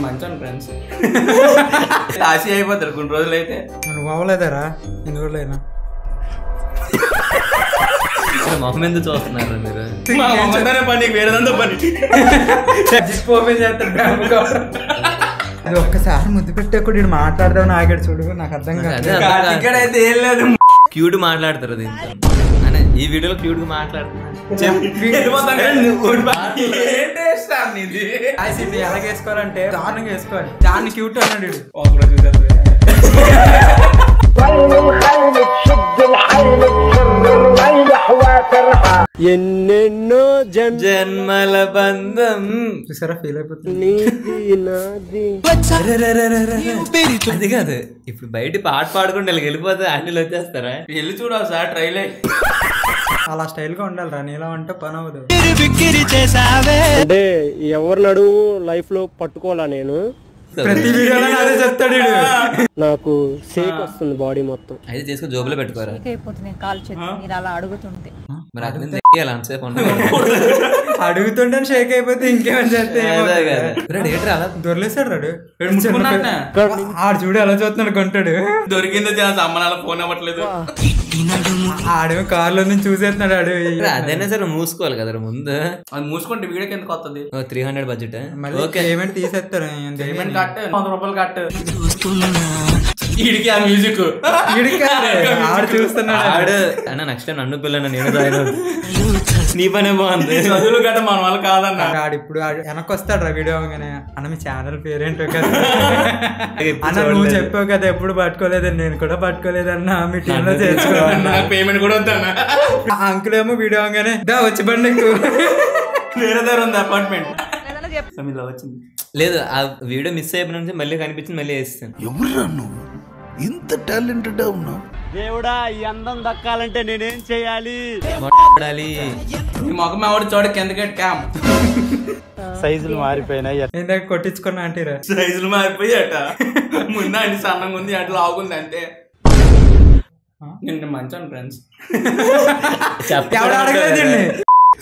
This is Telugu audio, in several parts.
మంచి ఫ్రెండ్స్ ఆశ అయిపోతారు కొన్ని రోజులు అయితే. నువ్వు అవ్వలేదారా ఎన్ని రోజులైనా? మొహం ఎందుకు చూస్తున్నారు మీరు? పని వేరేదంతా పని ఓపెన్ చేస్తాడు. అది ఒక్కసారి ముద్దు పెట్టే కూడా ఇటు మాట్లాడదామని ఆగాడు చూడు. నాకు అర్థం కాదు. ఇక్కడ అయితే ఏం లేదు. క్యూట్ మాట్లాడతారు దీంతో. ఈ వీడియోలో క్యూట్ గా మాట్లాడుతున్నారు. ఎలా వేసుకోవాలంటే దారుణంగా వేసుకోవాలి. దాన్ని క్యూట్ అన్నాడు. ఎన్నెన్నో జన్మల బంధం చూసారా ఫీల్ అయిపోతుంది. అది కాదు, ఇప్పుడు బయట పాట పాడుకుంటే వెళ్ళిపోతే అన్ని వచ్చేస్తారా? వెళ్ళి చూడాలి సార్ ట్రైలే. అలా స్టైల్ గా ఉండాలి రా. నీలా అంటే పని అవ్వదు. అంటే ఎవరి నడుము లైఫ్ లో పట్టుకోవాలా నేను? ప్రతి వీడియోలో అదే చెప్తాడు. నాకు షేక్ వస్తుంది బాడీ మొత్తం. అయితే తీసుకుని జోబులో పెట్టుకోరా. మరి అడుగుతుంటే షేక్ అయిపోతే ఇంకేమని చేస్తే దొరలేసాడు రాడు. ఆడు చూడు ఎలా చూస్తున్నాడు కొంటాడు. దొరికిందో చాలా అమ్మనాల ఫోన్ అవ్వట్లేదు. ఆడేమో కార్లో నుంచి చూసేస్తున్నాడు. ఆడు అదైనా సరే మూసుకోవాలి కదా ముందు. అది మూసుకుంటే వీడియోకి ఎందుకు వస్తుంది? 300 బడ్జెట్. పేమెంట్ తీసేస్తారు. పేమెంట్ కట్ 100 రూపాయలు కట్. ఈడికి ఆ మ్యూజిక్ ఆడు చూస్తున్నాడు. ఆడు అన్న నెక్స్ట్ టైం నన్ను పిల్లలు నేను జాయిన్ అవుతుంది. నీ పనే బాగుంది. చదువులు గట్ట మన వాళ్ళు కాదన్న. ఆడు ఇప్పుడు వెనక్కి వస్తాడు రా వీడియో అవగానే. అన్న మీ ఛానల్ పేరేంటో కదా అన్న నువ్వు చెప్పావు కదా ఎప్పుడు పట్టుకోలేదని. నేను కూడా పట్టుకోలేదన్నా. మీ టీమ్ లో చేసుకోవాలన్నా. పేమెంట్ కూడా వద్దన్నా. అంకుల్ ఏమో వీడియో అవగానే దా వచ్చి బండి వేరే దగ్గర ఉంది అపార్ట్మెంట్. వచ్చింది లేదు, ఆ వీడియో మిస్ అయిపోయిన నుంచి మళ్ళీ కనిపించింది. మళ్ళీ వేస్తాను. ఎవరురా నువ్వు ఇంత టాలెంటెడ్ ఉన్నావు? దేవుడా ఈ అందం దక్కాలంటే నేనేం చేయాలి? ఈ మొఖం ఎవడు చూడ కిందకి క్యామ్. సైజులు మారిపోయినాయి. ఇందాక కొట్టించుకున్నా అంటారా? సైజులు మారిపోయాట. ముందు అన్ని సన్నంగా ఉంది అట్లా లాగుంది అంటే. నేను మంచి ఫ్రెండ్స్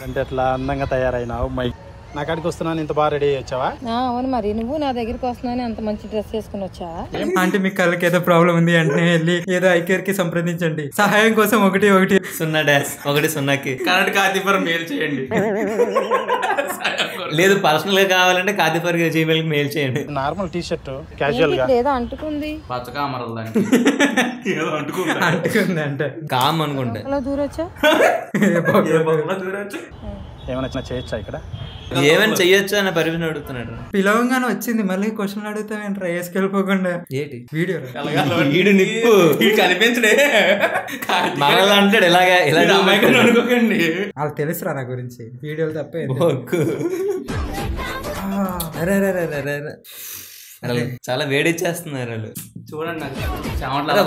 అంటే అట్లా అందంగా తయారైనావు. మై నా కాడికి వస్తున్నాను. ఇంత బాగా రెడీ వచ్చావా? అవును, మరి నువ్వు నా దగ్గరికి వస్తున్నాను అంత మంచి డ్రెస్ వేసుకుని వచ్చావా? అంటే మీ కళ్ళకి ఏదో ప్రాబ్లం ఉంది అంటే వెళ్ళి ఏదో ఐకేర్ కి సంప్రదించండి. సహాయం కోసం 110 0-1 కరెక్ట్ కాతిఫర్ మెయిల్ చేయండి. లేదు పర్సనల్ గా కావాలంటే కాతిఫర్ జీమెయిల్ కి మెయిల్ చేయండి. నార్మల్ టీ షర్ట్ క్యాజువల్ గా ఏదో అంటుకుంది. పచ్చకామరల్ ఏదో అంటుకుంది అంటే కామ్ అనుకుంటే. అలా దూరొచ్చా? ఏమైనా చేయొచ్చా ఇక్కడ? ఏమైనా చెయ్యొచ్చు అన్న పర్మిషన్ అడుగుతున్నాడు. పిలవంగానే వచ్చింది మళ్ళీ క్వశ్చన్ అడుగుతావేంట్రా వేసుకెళ్ళిపోకుండా. ఏంటి వీడియో వీడు నిప్పు కనిపించడే మనలా అంటాడు. ఇలాగా ఇలా అనుకోకండి. వాళ్ళకి తెలుసురా నా గురించి. వీడియోలు తప్పే చాలా వేడిచ్చేస్తున్నారు వాళ్ళు. చూడండి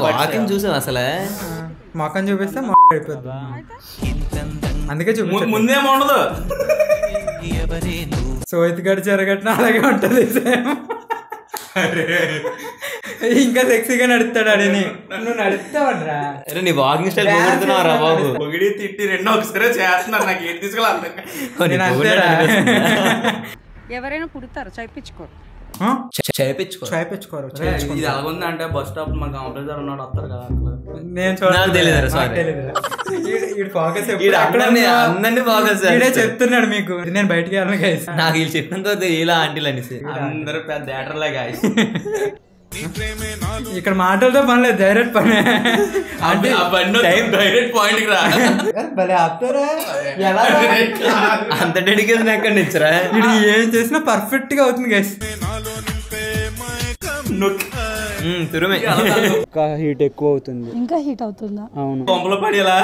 వాకింగ్ చూసావు అసలు? మొఖం చూపిస్తే అయిపోద్ది. అందుకే ముందేమో ఉండదు. సోయిత్ గడి చెరగట్టిన అలాగే ఉంటది. ఇంకా సెక్సీగా నడుస్తాడు అడిని. నువ్వు నడుస్తావరా? నీ వాకింగ్ స్టైల్ పోగొడుతున్నావురా బాబు. పొగిడి తిట్టి రెండో ఒకసారి చేస్తున్నారు. నాకు ఏం తీసుకెళ్ళాలి? ఎవరైనా పుడతారు చేయించుకోరు. చేయించుకోరు. ఇది అలాగుంది అంటే బస్ స్టాప్ మా కాంప్లెక్స్ ఉన్నాడు వస్తారు కదా. నేను చెప్తున్నాడు మీకు. నేను బయటికి వెళ్ళను గైస్. నాకు వీళ్ళు చెప్పినంత ఇలా ఆంటీలు అనేసి అందరూ పెద్ద థియేటర్లే గైస్. ఇక్కడ మాటలతో పనిలేదు, డైరెక్ట్ పని. డైరెక్ట్ పాయింట్ రా. అంత డెడికేషన్ ఎక్కడ ఇచ్చరా? ఇది ఏం చేసినా పర్ఫెక్ట్ గా అవుతుంది గైస్. హీట్ ఎక్కువ అవుతుంది. ఇంకా హీట్ అవుతుందా? అవును. పంపలో పడేలా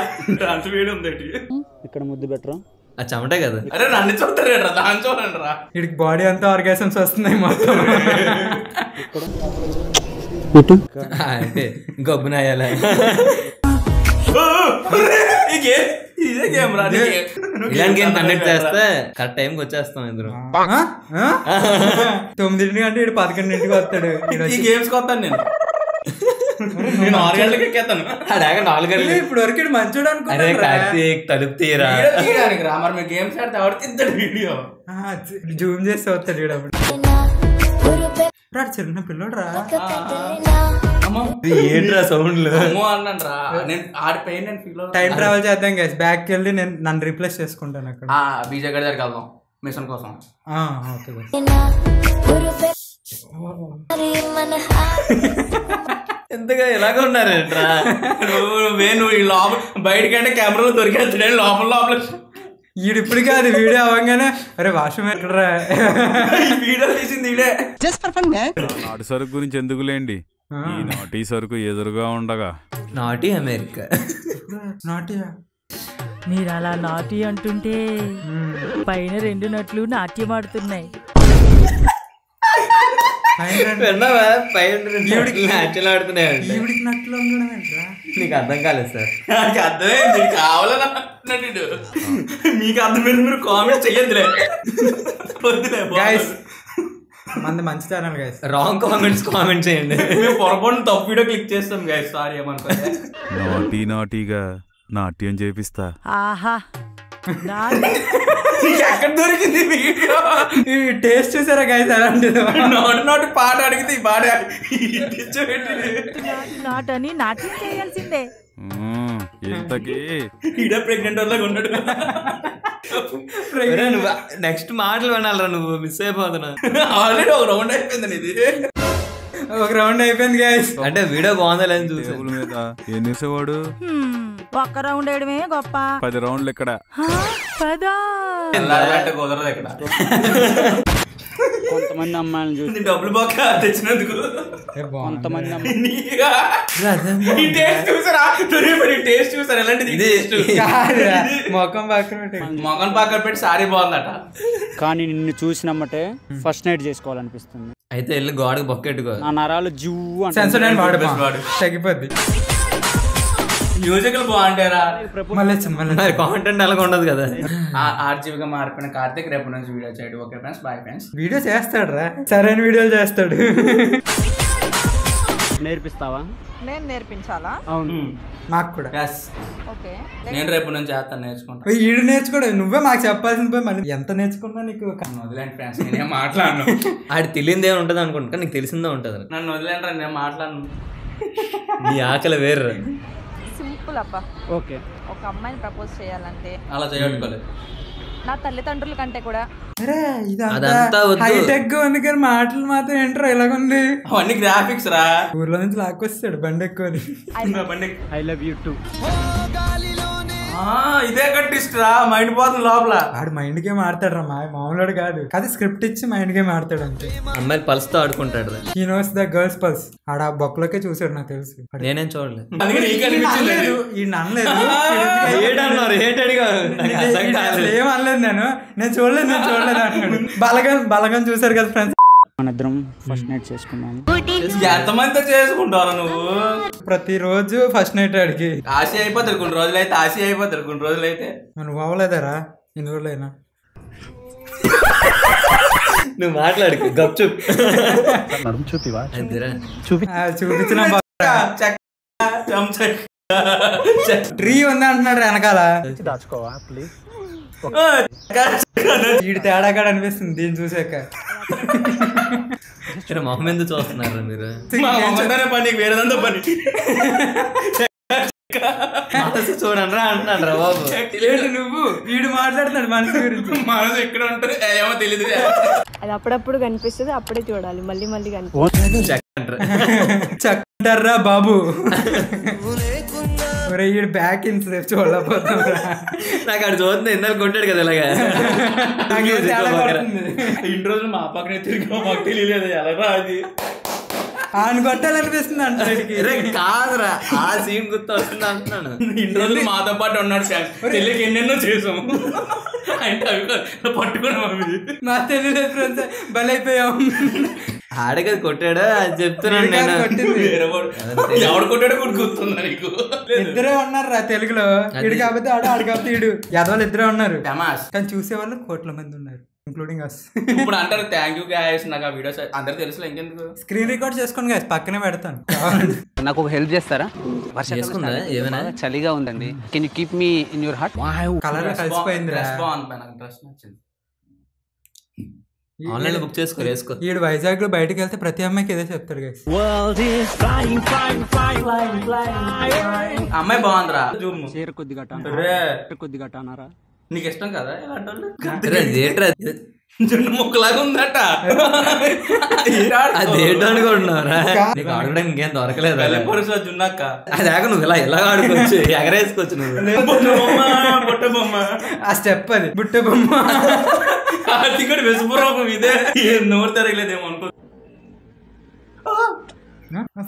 అంత వేడి ఉంది. ఇక్కడ ముద్దు బెటరా? అది చెమటే కదా. అరే నన్ను చూస్తారా? దాన్ని చూడండి రా. వీడికి బాడీ అంతా ఆర్గాసమ్స్ వస్తున్నాయి మొత్తం. అంటే గబ్బునాయాల ఇలాంటి గేమ్ కండక్ట్ చేస్తే కరెక్ట్ టైంకి వచ్చేస్తాం ఇద్దరు. 9 గంటలు 11 వస్తాడు. ఈ గేమ్స్ వస్తాను నేను. 6 గంటలకి ఎక్కేస్తాను. 4 గంటలు. ఇప్పుడు వరకు మంచోడు అనుకున్నా. కార్తీక్ తలుపు తీరా తీయడానికి రా. మరి మేము గేమ్స్ ఆడితే ఎవరు తింటాడు వీడియో? జూమ్ చేస్తే వస్తాడు. చిన్న పిల్లడు రా. ఏంట్రా సౌండ్లు అన్నాను రా. నేను ఆడి పెయిన్ నేను ఫీల్ టైం ట్రావెల్ చేద్దాం గైస్, బ్యాక్ వెళ్ళి నేను నన్ను రీప్లేస్ చేసుకుంటాను అక్కడ. బీజే గడి దగ్గరికి వెళ్దాం మిషన్ కోసం. ఓకే ఎంతగా ఎలాగ ఉన్నారేంట్రా నువ్వు ఈ లోపల బయటకంటే కెమెరాలో దొరికేస్తాడు లోపల ఈడు ఇప్పుడు కాదు వీడియో అవ్వగానే అరే వాష్రూమ్ ఎక్కడరా వీడియో తీసింది ఈడే. నాటు సరుకు గురించి ఎందుకులేండి, ఈ నాటి సరుకు ఎదురుగా ఉండగా. నాటి అమెరికా నాటియా మీరు అలా నాటి అంటుంటే పైన 2 నట్లు నాట్యం ఆడుతున్నాయి. ఆడుతున్నాయండి. ఈవిడికి నట్లు ఉండడం ఏంట్రా? నీకు అర్థం కాలేదు సార్. నాకు అర్థమైంది కావాలని అంటున్నాడు. మీకు అర్థమైంది మీరు కామెంట్ చెయ్యద్దులే. గైస్ మంది మంచి ఛానల్ గైస్, రాంగ్ కామెంట్ చేయండి. మేము పొరపాటు తప్పు వీడియో క్లిక్ చేస్తాం గైస్, సారీ ఏమనుకోండి. నాటిగా నాట్యం చేపిస్తా. ఆహా ఎక్కడ దొరికింది వీడియో? టేస్ట్ చూసారా గైస్ అలాంటిది? నోటి పాట అడిగితే ఈ పాట నాటని నాట్యం చేయాల్సిందే. ఇంతకీ ఈడే ప్రెగ్నెంట్ వాళ్ళగా ఉన్నాడు. నువ్వు నెక్స్ట్ మాటలు వినాలరా, నువ్వు మిస్ అయిపోతున్నా. ఆల్రెడీ ఒక రౌండ్ అయిపోయింది ఇది. ఒక రౌండ్ అయిపోయింది గైస్. అంటే వీడియో బాగుందా లేని చూసి టేబుల్ మీద ఏం చేసేవాడు? ఒక్క రౌండ్ వేయడమే గొప్ప, 10 రౌండ్లు ఇక్కడ. పదా వెళ్ళాలంటే కుదరదు ఇక్కడ. కొంతమంది అమ్మాయిలను చూసి డబ్బులు బాగా తెచ్చినందుకు కొంతమంది టేస్ట్ చూసారు ఎలాంటిది మొఖం పక్కన పెట్టి మొగన్ పక్కన పెట్టి సారీ బాగుందట. కానీ నిన్ను చూసినమ్మటే ఫస్ట్ నైట్ చేసుకోవాలనిపిస్తుంది. అయితే వెళ్ళి గోడకు బొక్కెట్టుకో. నా నరాలు జూ సెన్సర్ అండ్ వాడు వాడు. తగ్గిపోద్ది. మ్యూజికల్ బాగుంటారా? మళ్ళీ వచ్చింది మళ్ళీ కాంటెంట్ అలాగ ఉండదు కదా. ఆర్జీవిగా మారిపోయిన కార్తిక్ రేపు నుంచి వీడియో చేయడం. Okay friends, bye friends. Video చేస్తాడు రా, సరైన వీడియోలు చేస్తాడు. నేర్పిస్తావా? నేను నేర్పించాలా? అవును. మాకు కూడా ఓకే, నేను రేపు నుంచి చేస్తాను, నేర్చుకుంటా. ఈడు నేర్చుకోడు, నువ్వే మాకు చెప్పాల్సింది పోయి మళ్ళీ ఎంత నేర్చుకున్నా నీకు. నన్ను వదిలేండి ఫ్రెండ్స్, నేనేం మాట్లాడను. ఆడి తెలియదే ఉంటది అనుకుంటా, నీకు తెలిసిందే ఉంటది. నన్ను వదిలేండి, నేను మాట్లాడను. నీ ఆకలి వేర్రా. సింపుల్ అబ్బా. ఓకే. ఒక అమ్మాయిని ప్రపోజ్ చేయాలంటే అలా చేయట్టుకోలేదు. నా తల్లిదండ్రుల కంటే కూడా అరే అదంతా ఇదంతా వద్దు. హైటెక్ ఉంది కానీ మాటలు మాత్రం ఏంటో ఇలాగుంది. అవన్నీ గ్రాఫిక్స్ రా. ఊర్లో నుంచి లాక్కొస్తాడు బండి ఎక్కువని. బండి ఐ లవ్ యూ టూ. ఇదే కట్టిస్ట్ రా, మైండ్ పోతుంది లోపల. ఆడు మైండ్ గేమ్ ఆడతాడు రా, మామూలు కాదు. అది స్క్రిప్ట్ ఇచ్చి మైండ్ గేమ్ ఆడతాడు అంతే. అమ్మాయిలు పల్స్తో ఆడుకుంటాడు. He knows the girls pulse. ఆడ ఆ బొక్కలోకే చూసాడు నాకు తెలుసు. నేనేం చూడలేదు. అందుకే నీకు అనిపించింది. ఈ నన్నలేదు ఏం అనలేదు, నేను చూడలేదు అంటున్నాడు. బలగం చూసారు కదా ఫ్రెండ్స్. మన ఇద్దరం ఫస్ట్ నైట్ చేసుకున్నాము. ఎంతమందితో చేసుకుంటావు నువ్వు? ప్రతిరోజు ఫస్ట్ నైట్ ఆడికి ఆశ అయిపోతారు, కొన్ని రోజులు అయితే ఆశ అయిపోతారు, కొన్ని రోజులు అయితే. నువ్వు అవ్వలేదారా ఇన్ని రోజులైనా? నువ్వు మాట్లాడుకు గప్చుప్. చూపివా? చూపించిన చెక్క ట్రీ ఉంది అంటున్నాడు వెనకాల. దాచుకోవా ప్లీజ్. వీడి తేడాగా అనిపిస్తుంది దీన్ని చూసాక. మొహం ఎందుకు చూస్తున్నారు మీరు? పని వేరేదంతా పని. చూడండి రా అంటున్నాడు రా బాబు. నువ్వు వీడు మాట్లాడుతున్నాడు మనసు గురించి. మనసు ఎక్కడ ఉంటుంది ఏమో తెలియదు. అది అప్పుడప్పుడు కనిపిస్తుంది, అప్పుడే చూడాలి, మళ్ళీ మళ్ళీ కనిపిస్తుంది. చక్కంటారా బాబు. వీడు బ్యాక్ ఇన్సూరెన్స్ చూడలేకపోతున్నా. నాకు అక్కడ చూస్తుంది ఇందాక కొట్టాడు కదా ఇలాగా. ఇన్ని రోజులు మా పక్కనే తిరిగి మాకు తెలియలేదు ఎలాగా అది. ఆయన కొట్టాలనిపిస్తుంది అంటే కాదురా, ఆ సీన్ గుర్తు వస్తుంది అంటున్నాను. ఇన్ని రోజులు మాతో పాటు ఉన్నాడు సార్, తెలియక ఎన్నెన్నో చేసాం. అంటే అవి పట్టుకున్నాం, అవి నాకు తెలియదు ఫ్రెండ్స్. బలైపోయాం. ఆడగది కొట్టాడా అది చెప్తున్నాను నేను. ఎవడు కొట్టాడో కూడా గుర్తుందా నీకు? ఇద్దరే ఉన్నారు రా తెలుగులో. ఇడు కాకపోతే ఆడు కాకపోతే ఇడు, యాదవాళ్ళు ఇద్దరే ఉన్నారు. ఫేమస్. కానీ చూసేవాళ్ళు కోట్ల మంది ఉన్నారు, ఇంక్లూడింగ్ అస్. ఇప్పుడు అంటారు థ్యాంక్ యూ గైస్, నాకు ఆ వీడియోస్ అందరికి తెలుసు, ఇంకెందుకు. స్క్రీన్ రికార్డ్ చేసుకోండి గైస్, పక్కనే పెడతాను. నాకు ఒక హెల్ప్ చేస్తారా? చేసుకుందా ఏమైనా? చలిగా ఉందండి, can you keep me in your heart? Colour కలిసిపోయింది రా. బాగుంది, నాకు డ్రెస్ నచ్చింది. ఆన్లైన్ లో బుక్ చేసుకో వేసుకో. ఈడు వైజాగ్ లో బయటకు వెళ్తే ప్రతి అమ్మాయికి ఏదో చెప్తాడు గైస్. అమ్మాయి బాగుందిరా జూమ్ చీర కొద్దిగా కొద్దిగా అన్నారా? నీకు ఇష్టం కదా ఇలాంటి వాళ్ళు? అదేంట్రా జున్ను ముక్కలాగా ఉందట. అదేంటో అనుకుంటున్నారా? నీకు ఆడడానికి ఇంకేం దొరకలేదు. పరుసా జున్నక్క అది ఆక నువ్వు ఇలా ఆడుకోవచ్చు, ఎగరేసుకోవచ్చు నువ్వు. బుట్ట బొమ్మ ఆ స్టెప్ అది బుట్ట బొమ్మ. అది కూడా విసుపురోగం ఇదే. నోరు తిరగలేదేమో అనుకో.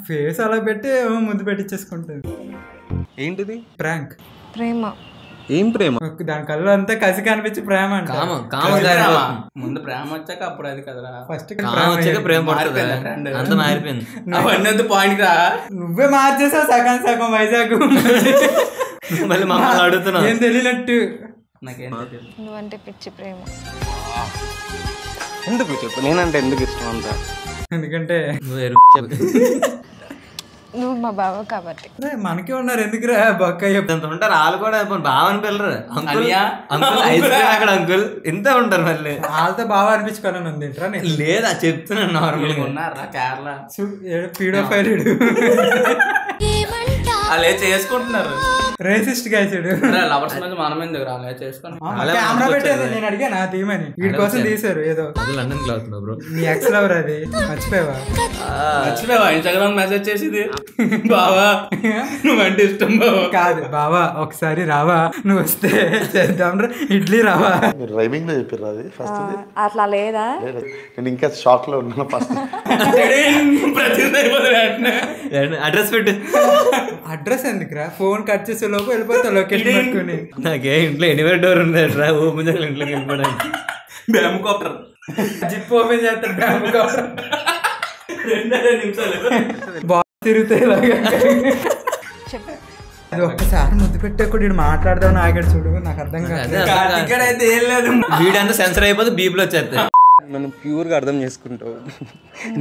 ఫేస్ అలా పెట్టి ముందు పెట్టించేసుకుంటుంది. ఏంటిది? ప్రాంక్. ప్రేమ. ఏం ప్రేమ? దాని కళ్ళు అంతా కసి కనిపించి ప్రేమ అంట. ముందు ప్రేమ వచ్చాక అప్పుడు అది కదరా. ఫస్ట్ వచ్చాక ప్రేమ పడుతుంది. అంత మారిపోయింది. అవన్నీ పాయింట్ రా. నువ్వే మార్చేసావు సగం సగం వైజాగ్. మళ్ళీ మమ్మల్ని అడుగుతున్నావు ఏం తెలియనట్టు. నాకేం నువ్వంటే పిచ్చి ప్రేమ. ఎందుకు చెప్పు, నేనంటే ఎందుకు ఇష్టం అంతా? ఎందుకంటే నువ్వు మా బావ కాబట్టి. మనకే ఉన్నారు ఎందుకురా బొక్క ఉంటారు వాళ్ళు కూడా. బావని పిల్లరు అంకుల్ ఐస్ క్రీమ్ అక్కడ అంకుల్ ఇంత ఉంటారు. మళ్ళీ వాళ్ళతో బాగా అనిపించుకోవాలని ఉంది. లేదా చెప్తున్నాను నార్మల్ గా ఉన్నారా కేరళ పీడోఫైల్ అలా చేసుకుంటున్నారు. రేసిస్ట్ గా లవర్స్ మధ్య మనం ఎందుకు రాలే చేసుకుని కెమెరా పెట్టేది. నేను అడిగానా తీయమని, వీడి కోసం తీసారు. ఏదో లండన్ కి అవుతున్నావు బ్రో. నీ ఎక్స్ లవర్ అది మర్చిపోయావా? మర్చిపోయావా? ఇన్స్టాగ్రామ్ మెసేజ్ చేసింది బావా నువ్వంటే ఇష్టం బావా. కాదు బావా ఒకసారి రావా, నువ్వు వస్తే చేద్దాం ఇడ్లీ రావా. డ్రైవింగ్ లో చెప్పారు అది ఫస్ట్. అట్లా లేదా? నేను ఇంకా షాక్ లో ఉన్నాను ఫస్ట్. అడ్రస్ పెట్టు. అడ్రస్ ఎందుకురా? ఫోన్ కట్ చేసే లోపు వెళ్ళిపోతా లొకేషన్ పెట్టుకుని. నాకే ఇంట్లో ఎనివేర్ డోర్ ఉంది ఓపెన్ చేయాలి ఇంట్లోకి వెళ్ళిపోవడానికి. బ్యాంబు కాప్టర్ జిప్ ఓపెన్ చేస్తాడు. బ్యాంబు కాప్టర్ 2 నిమిషాలు బాగా తిరుగుతాయి. అది ఒక్కసారి ముద్దు పెట్టే కూడా మాట్లాడదామని ఆగాడు చూడు. నాకు అర్థం కాదు. ఇక్కడ అయితే ఏం లేదు. వీడియో అంతా సెన్సర్ అయిపోతే బీప్లో వచ్చేస్తాయి. మనం ప్యూర్ గా అర్థం చేసుకుంటావు.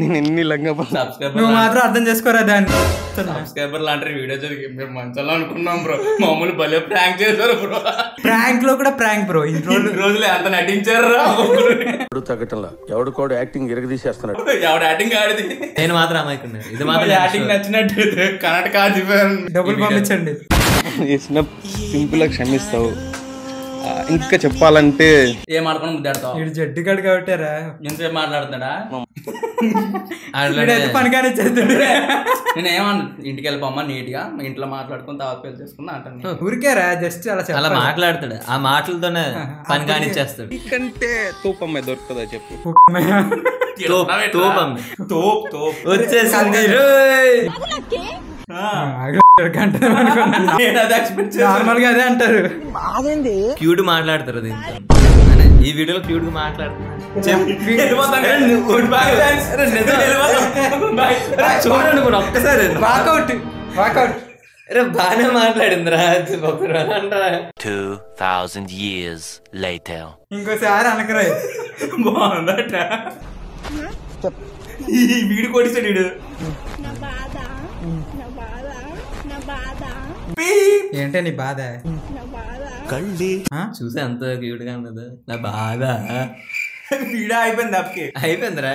నేను ఎన్ని లంగా నువ్వు మాత్రం అర్థం చేసుకోరా దాన్ని. సబ్స్క్రైబర్ లాంటి వీడియో జరిగి మేము మంచాలో అనుకున్నాం బ్రో. మామూలు భలే ప్రాంక్ చేశారు బ్రో. ప్రాంక్ లో కూడా ప్రాంక్ బ్రో. ఇన్ని రోజులే అంత నటించారు. తగ్గటంలా ఎవడు కూడా యాక్టింగ్ ఇరగదీసేస్తున్నాడు. ఎవడు యాక్టింగ్ ఆడిది. నేను మాత్రం అమ్మాయికున్నా. ఇది మాత్రం యాక్టింగ్ నచ్చినట్టు కర్ణాటక డబ్బులు పంపించండి. చేసిన సింపుల్ గా క్షమిస్తావు. ఇంకా చెప్పాలంటే ఏం ఆడుకుని ముద్దాడతావు. వీడు జడ్డు గడు కాబట్టారా ఎంతసేపు మాట్లాడుతున్నాడా? పనిగానే చేస్తాడు. నేను ఏమన్నా ఇంటికి వెళ్ళిపోమ్మా నీట్ గా ఇంట్లో మాట్లాడుకుని తర్వాత పెళ్లి చేసుకుందా అంటాను. ఊరికేరా జస్ట్ అలా మాట్లాడతాడు. ఆ మాటలతోనే పని కానిచ్చేస్తాడు. నీకంటే తోపమ్మాయి దొరుకుతుందా చెప్పు. వచ్చేసింది. నార్మల్ గా అదే అంటారు. క్యూట్ మాట్లాడతారు దీంతో. ఈ వీడియోలో క్యూట్ గా మాట్లాడుతున్నారు. చూడండి కూడా ఒక్కసారి వాకౌట్ వాకౌట్. అరే బాగానే మాట్లాడిందిరా. 2000 years later. ఇంకోసారి అనకరా. బాగుందట. ఈ వీడు కొడిసాడు. ఏంటే నీ బాధ? చూసా అంత క్యూట్ గా ఉన్నది. నా బాధ వీడియో అయిపోయింది. అప్పకి అయిపోయిందిరా.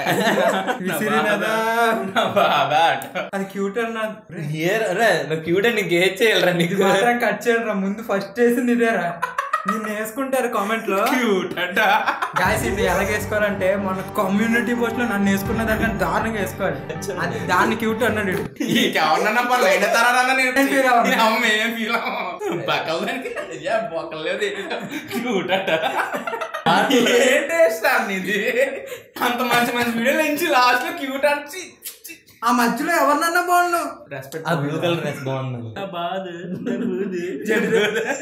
అది క్యూట్ అన్నా. క్యూట్ అని నీకు ఏం చేయాలరా? నీకు కట్ చేయాలరా. ముందు ఫస్ట్ వేసింది ఇదేరా. నిన్ను వేసుకుంటారు కామెంట్ లో. గాయస్ ఇది ఎలా వేసుకోవాలంటే మన కమ్యూనిటీ పోస్ట్ లో నన్ను వేసుకున్న దానికంటే దారుణంగా వేసుకోవాలి. దాన్ని క్యూట్ అన్నాడు. అంత మంచి మంచి వీడియోలు నుంచి లాస్ట్ లో క్యూట్ అని ఆ మధ్యలో ఎవరినన్నా బాగుండు.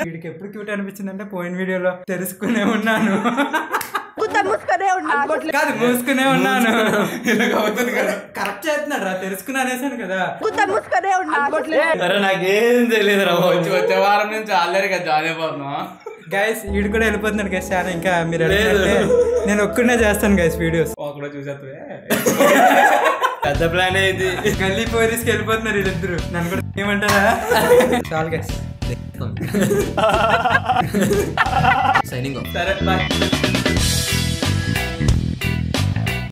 వీడికి ఎప్పుడు క్యూట్ అనిపించింది అంటే పోయిన వీడియోలో తెలుసుకునే ఉన్నాను. కాదు మూసుకునే ఉన్నాను. కరెక్ట్ చేస్తున్నాడు రా. తెలుసుకుని అనేసాను కదా. నాకేం తెలియదు. వచ్చే వారం నుంచి ఆల్రెడీ కదా జాయిన్ అయిపోతున్నా. గైస్ వీడు కూడా వెళ్ళిపోతున్నాడు గైస్. చాలా ఇంకా మీరు నేను ఒక్కడే చేస్తాను గైస్ వీడియోస్. ఒకడే చూసేస్తే పెద్ద ప్లాన్ అయితే గల్లీ పోలీస్కి వెళ్ళిపోతున్నారు వీళ్ళిద్దరు. నన్ను కూడా ఏమంటారా? చాలు గైస్. Signing off. సరే బాయ్.